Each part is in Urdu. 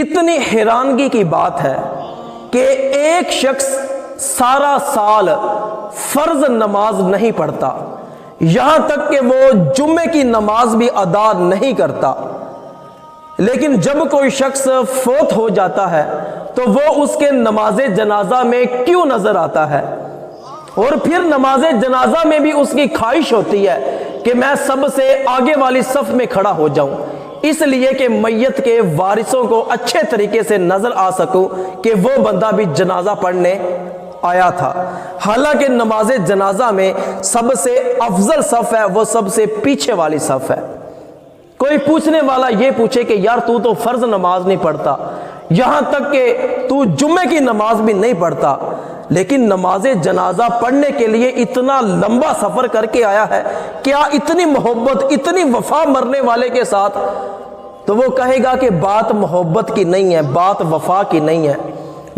کتنی حیرانگی کی بات ہے کہ ایک شخص سارا سال فرض نماز نہیں پڑھتا، یہاں تک کہ وہ جمعے کی نماز بھی ادا نہیں کرتا، لیکن جب کوئی شخص فوت ہو جاتا ہے تو وہ اس کے نماز جنازہ میں کیوں نظر آتا ہے؟ اور پھر نماز جنازہ میں بھی اس کی خواہش ہوتی ہے کہ میں سب سے آگے والی صف میں کھڑا ہو جاؤں، اس لیے کہ میت کے وارثوں کو اچھے طریقے سے نظر آ سکوں کہ وہ بندہ بھی جنازہ پڑھنے آیا تھا۔ حالانکہ نماز جنازہ میں سب سے افضل صف ہے وہ سب سے پیچھے والی صف ہے۔ کوئی پوچھنے والا یہ پوچھے کہ یار تو فرض نماز نہیں پڑھتا، یہاں تک کہ تو جمعے کی نماز بھی نہیں پڑھتا، لیکن نماز جنازہ پڑھنے کے لیے اتنا لمبا سفر کر کے آیا ہے، کیا اتنی محبت، اتنی وفا مرنے والے کے ساتھ؟ تو وہ کہے گا کہ بات محبت کی نہیں ہے، بات وفا کی نہیں ہے،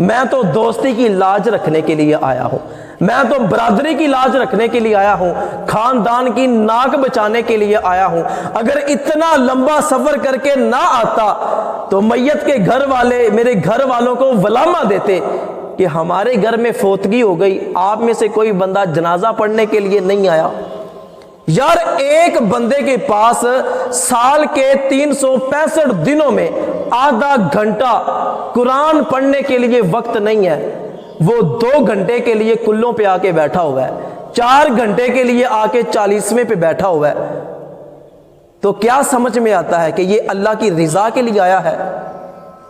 میں تو دوستی کی لاج رکھنے کے لیے آیا ہوں، میں تو برادری کی لاج رکھنے کے لیے آیا ہوں، خاندان کی ناک بچانے کے لیے آیا ہوں۔ اگر اتنا لمبا سفر کر کے نہ آتا تو میت کے گھر والے میرے گھر والوں کو ولامہ دیتے کہ ہمارے گھر میں فوتگی ہو گئی، آپ میں سے کوئی بندہ جنازہ پڑھنے کے لیے نہیں آیا۔ یار ایک بندے کے پاس سال کے 365 دنوں میں آدھا گھنٹہ قرآن پڑھنے کے لیے وقت نہیں ہے، وہ 2 گھنٹے کے لیے کلوں پہ آ کے بیٹھا ہوا ہے، 4 گھنٹے کے لیے آ کے 40ویں پہ بیٹھا ہوا ہے، تو کیا سمجھ میں آتا ہے کہ یہ اللہ کی رضا کے لیے آیا ہے؟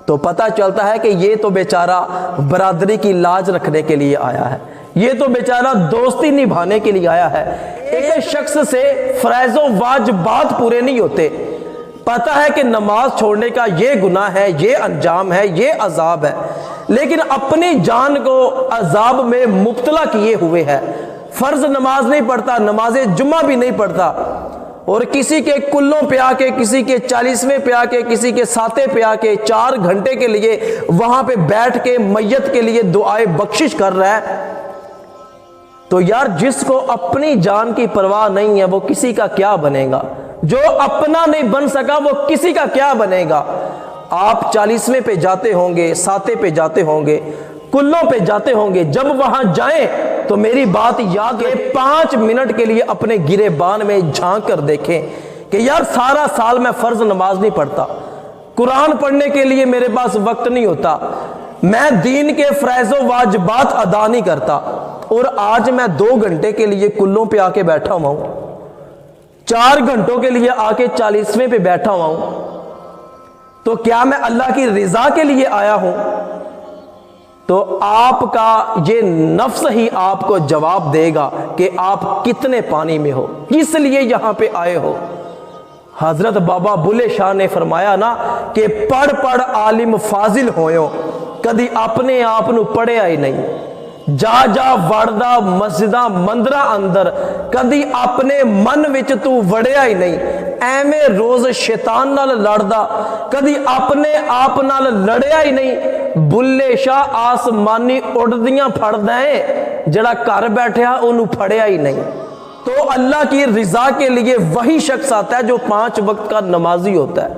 تو پتہ چلتا ہے کہ یہ تو بیچارہ برادری کی لاج رکھنے کے لیے آیا ہے، یہ تو بیچارہ دوستی نبھانے کے لیے آیا ہے۔ ایک شخص سے فرائض و واجبات پورے نہیں ہوتے، پتہ ہے کہ نماز چھوڑنے کا یہ گناہ ہے، یہ انجام ہے، یہ عذاب ہے، لیکن اپنی جان کو عذاب میں مبتلا کیے ہوئے ہے، فرض نماز نہیں پڑھتا، نماز جمعہ بھی نہیں پڑھتا، اور کسی کے کلوں پہ آ کے، کسی کے 40ویں پہ آ کے، کسی کے 7 پہ آ کے 4 گھنٹے کے لیے وہاں پہ بیٹھ کے میت کے لیے دعائے بخشش کر رہا ہے۔ تو یار جس کو اپنی جان کی پرواہ نہیں ہے وہ کسی کا کیا بنے گا؟ جو اپنا نہیں بن سکا وہ کسی کا کیا بنے گا؟ آپ 40ویں پہ جاتے ہوں گے، 7 پہ جاتے ہوں گے، کلوں پہ جاتے ہوں گے، جب وہاں جائیں تو میری بات یاد ہے، 5 منٹ کے لیے اپنے گریبان میں جھانک کر دیکھیں کہ یار سارا سال میں فرض نماز نہیں پڑھتا، قرآن پڑھنے کے لیے میرے پاس وقت نہیں ہوتا، میں دین کے فرائض و واجبات ادا نہیں کرتا، اور آج میں 2 گھنٹے کے لیے کلوں پہ آ کے بیٹھا ہوا ہوں، 4 گھنٹوں کے لیے آ کے 40ویں پہ بیٹھا ہوا ہوں، تو کیا میں اللہ کی رضا کے لیے آیا ہوں؟ تو آپ کا یہ نفس ہی آپ کو جواب دے گا کہ آپ کتنے پانی میں ہو، کس لیے یہاں پہ آئے ہو۔ حضرت بابا بلے شاہ نے فرمایا نا کہ پڑھ پڑھ عالم فاضل ہوئے، کدی اپنے آپ نو پڑھیا ہی نہیں، جا جا وڑدا مسجداں مندرہ اندر، کدی اپنے من وچ تو وڑیا ہی نہیں، ایویں روز شیطان نال لڑدا، کدی اپنے آپ نال لڑیا ہی نہیں۔ بلے شاہ آسمانی اڑدیاں پھڑدا ہے، جڑا گھر بیٹھیا اونوں پھڑیا ہی نہیں۔ تو اللہ کی رضا کے لیے وہی شخص آتا ہے جو 5 وقت کا نمازی ہوتا ہے۔